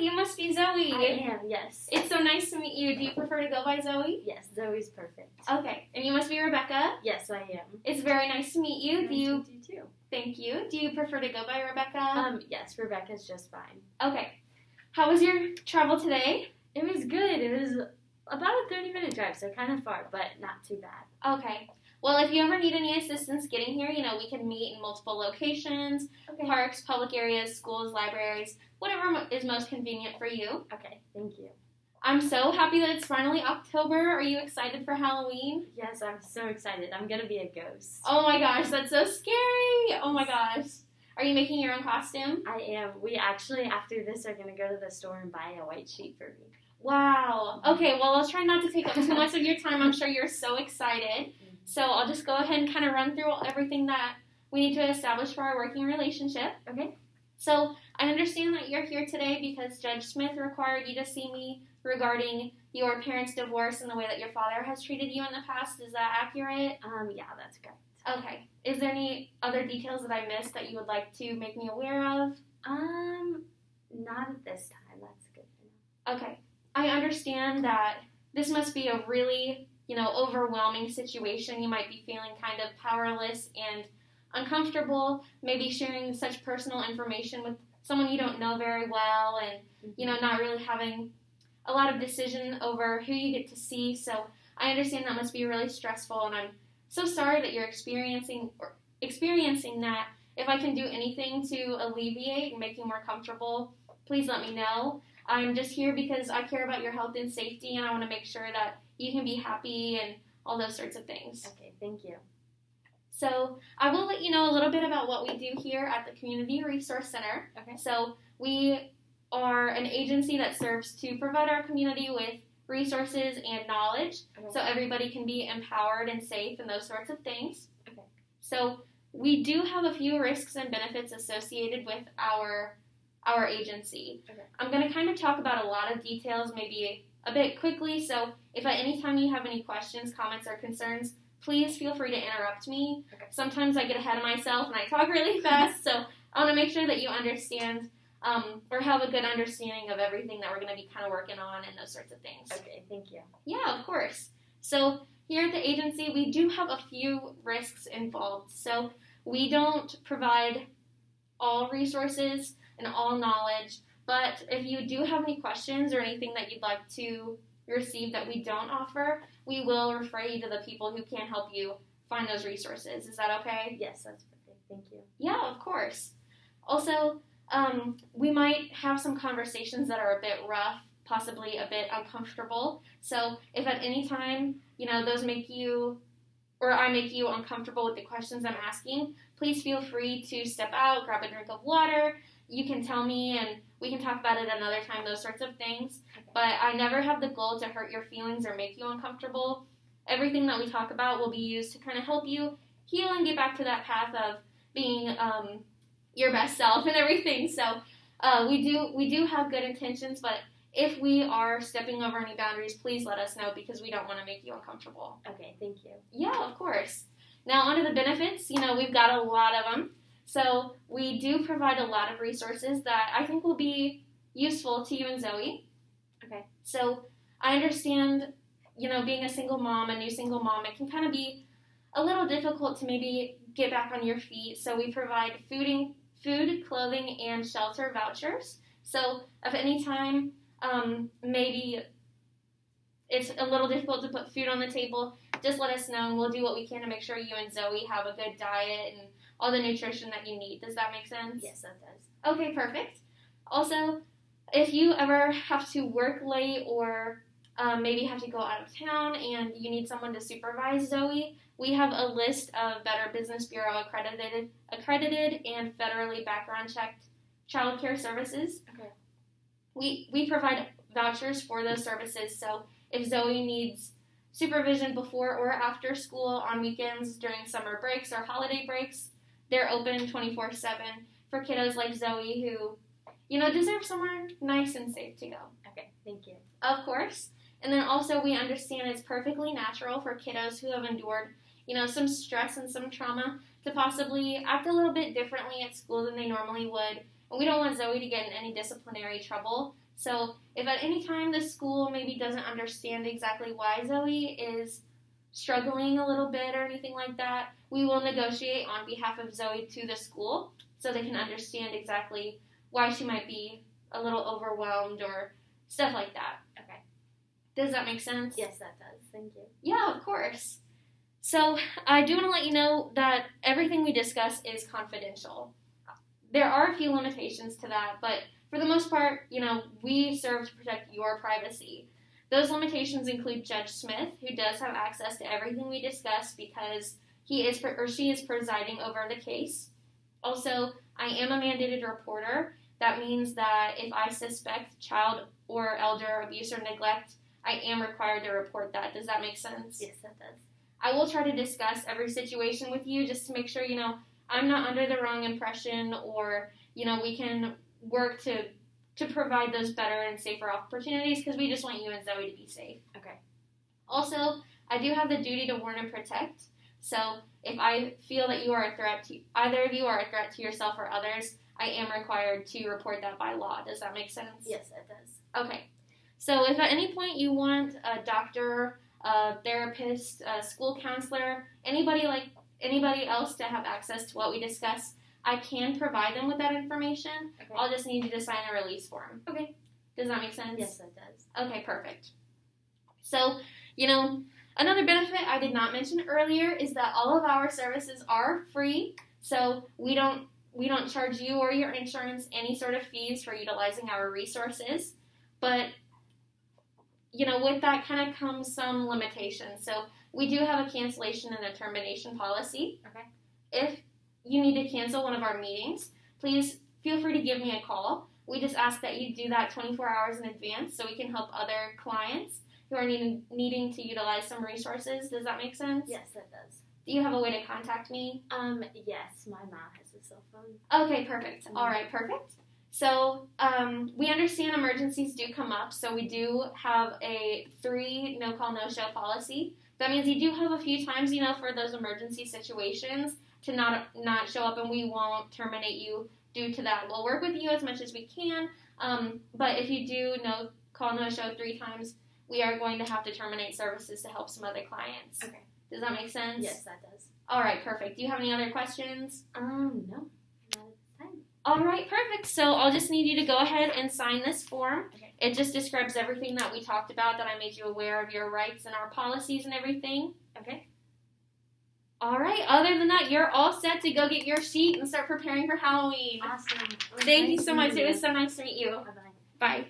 you must be Zoe. I am, yes. It's so nice to meet you. Do you prefer to go by Zoe? Yes, Zoe's perfect. Okay. And you must be Rebecca? Yes, I am. It's very nice to meet you. Nice to meet you too. Thank you. Do you prefer to go by Rebecca? Yes, Rebecca's just fine. Okay. How was your travel today? It was good. It was about a 30-minute drive, so kind of far, but not too bad. Okay. Well, if you ever need any assistance getting here, we can meet in multiple locations, parks, public areas, schools, libraries, whatever is most convenient for you. Okay, thank you. I'm so happy that it's finally October. Are you excited for Halloween? Yes, I'm so excited. I'm going to be a ghost. Oh my gosh, that's so scary. Oh my gosh. Are you making your own costume? I am. We actually, after this, are going to go to the store and buy a white sheet for me. Wow. Okay, well, I'll try not to take up too much of your time. I'm sure you're so excited. So I'll just go ahead and kind of run through everything that we need to establish for our working relationship. Okay. So I understand that you're here today because Judge Smith required you to see me regarding your parents' divorce and the way that your father has treated you in the past. Is that accurate? Yeah, that's correct. Okay. Is there any other details that I missed that you would like to make me aware of? Not at this time. That's good to know. Okay. I understand that this must be a really, overwhelming situation. You might be feeling kind of powerless and uncomfortable, maybe sharing such personal information with someone you don't know very well and, not really having a lot of decision over who you get to see. So I understand that must be really stressful, and I'm so sorry that you're experiencing that. If I can do anything to alleviate and make you more comfortable, please let me know. I'm just here because I care about your health and safety, and I want to make sure that you can be happy and all those sorts of things. Okay, thank you. So I will let you know a little bit about what we do here at the Community Resource Center. Okay. So we are an agency that serves to provide our community with resources and knowledge, so everybody can be empowered and safe and those sorts of things. Okay. So we do have a few risks and benefits associated with our agency. Okay. I'm going to kind of talk about a lot of details, maybe a bit quickly, so if at any time you have any questions, comments, or concerns, please feel free to interrupt me. Okay. Sometimes I get ahead of myself and I talk really fast, so I want to make sure that you understand or have a good understanding of everything that we're going to be kind of working on and those sorts of things. Okay, thank you. Yeah, of course. So here at the agency, we do have a few risks involved. So we don't provide all resources and all knowledge, but if you do have any questions or anything that you'd like to receive that we don't offer, we will refer you to the people who can help you find those resources. Is that okay? Yes, that's perfect. Thank you. Yeah, of course. Also, we might have some conversations that are a bit rough, possibly a bit uncomfortable. So if at any time, those make you, or I make you uncomfortable with the questions I'm asking, please feel free to step out, grab a drink of water. You can tell me and we can talk about it another time, those sorts of things. Okay. But I never have the goal to hurt your feelings or make you uncomfortable. Everything that we talk about will be used to kind of help you heal and get back to that path of being your best self and everything. So we do have good intentions, but if we are stepping over any boundaries, please let us know because we don't want to make you uncomfortable. Okay, thank you. Yeah, of course. Now, on to the benefits. We've got a lot of them. So we do provide a lot of resources that I think will be useful to you and Zoe. Okay. So I understand, being a single mom, a new single mom, it can kind of be a little difficult to maybe get back on your feet. So we provide food, clothing, and shelter vouchers. So if any time maybe it's a little difficult to put food on the table, just let us know and we'll do what we can to make sure you and Zoe have a good diet and all the nutrition that you need. Does that make sense? Yes, that does. Okay, perfect. Also, if you ever have to work late or maybe have to go out of town and you need someone to supervise Zoe, we have a list of Better Business Bureau accredited and federally background-checked childcare services. Okay. We provide vouchers for those services, so if Zoe needs supervision before or after school, on weekends, during summer breaks or holiday breaks, they're open 24/7 for kiddos like Zoe who, deserve somewhere nice and safe to go. Okay, thank you. Of course. And then also we understand it's perfectly natural for kiddos who have endured, some stress and some trauma to possibly act a little bit differently at school than they normally would. And we don't want Zoe to get in any disciplinary trouble. So if at any time the school maybe doesn't understand exactly why Zoe is struggling a little bit or anything like that, we will negotiate on behalf of Zoe to the school so they can understand exactly why she might be a little overwhelmed or stuff like that. Okay. Does that make sense? Yes, that does. Thank you. Yeah, of course. So I do want to let you know that everything we discuss is confidential. There are a few limitations to that, but for the most part, we serve to protect your privacy. Those limitations include Judge Smith, who does have access to everything we discuss because he is or she is presiding over the case. Also, I am a mandated reporter. That means that if I suspect child or elder abuse or neglect, I am required to report that. Does that make sense? Yes, that does. I will try to discuss every situation with you just to make sure, I'm not under the wrong impression or, we can work to provide those better and safer opportunities because we just want you and Zoe to be safe. Okay. Also, I do have the duty to warn and protect. So if I feel that you are a threat to either of you are a threat to yourself or others, I am required to report that by law. Does that make sense? Yes, it does. Okay. So if at any point you want a doctor, a therapist, a school counselor, anybody else to have access to what we discuss, I can provide them with that information. Okay. I'll just need you to sign a release form. Okay. Does that make sense? Yes, it does. Okay, perfect. So, another benefit I did not mention earlier is that all of our services are free. So we don't charge you or your insurance any sort of fees for utilizing our resources. But with that kind of comes some limitations. So we do have a cancellation and a termination policy. Okay. If you need to cancel one of our meetings, please feel free to give me a call. We just ask that you do that 24 hours in advance so we can help other clients who are needing to utilize some resources. Does that make sense? Yes, that does. Do you have a way to contact me? Yes, my mom has a cell phone. Okay, perfect. All right, perfect. So we understand emergencies do come up, so we do have a 3 no-call, no-show policy. That means you do have a few times, for those emergency situations to not show up, and we won't terminate you due to that. We'll work with you as much as we can, but if you do no-call, no-show 3 times, we are going to have to terminate services to help some other clients. Okay. Does that make sense? Yes, that does. All right, perfect. Do you have any other questions? No. Not at this time. All right, perfect. So I'll just need you to go ahead and sign this form. Okay. It just describes everything that we talked about, that I made you aware of your rights and our policies and everything. Okay. All right, other than that, you're all set to go get your sheet and start preparing for Halloween. Awesome. Thank you so much. It was so nice to meet you. Bye-bye. Bye.